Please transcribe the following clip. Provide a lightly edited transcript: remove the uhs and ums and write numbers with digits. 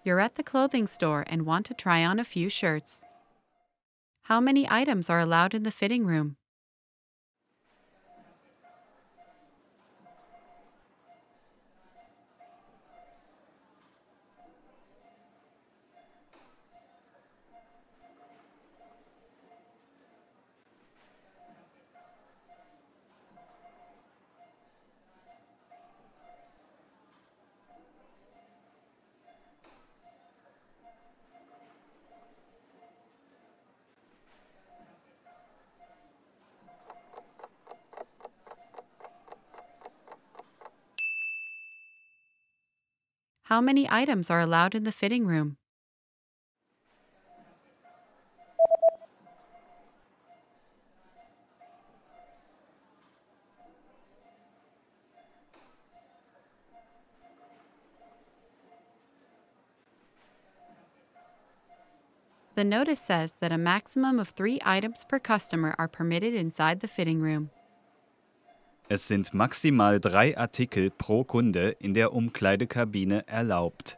You're at the clothing store and want to try on a few shirts. How many items are allowed in the fitting room? How many items are allowed in the fitting room? The notice says that a maximum of 3 items per customer are permitted inside the fitting room. Es sind maximal 3 Artikel pro Kunde in der Umkleidekabine erlaubt.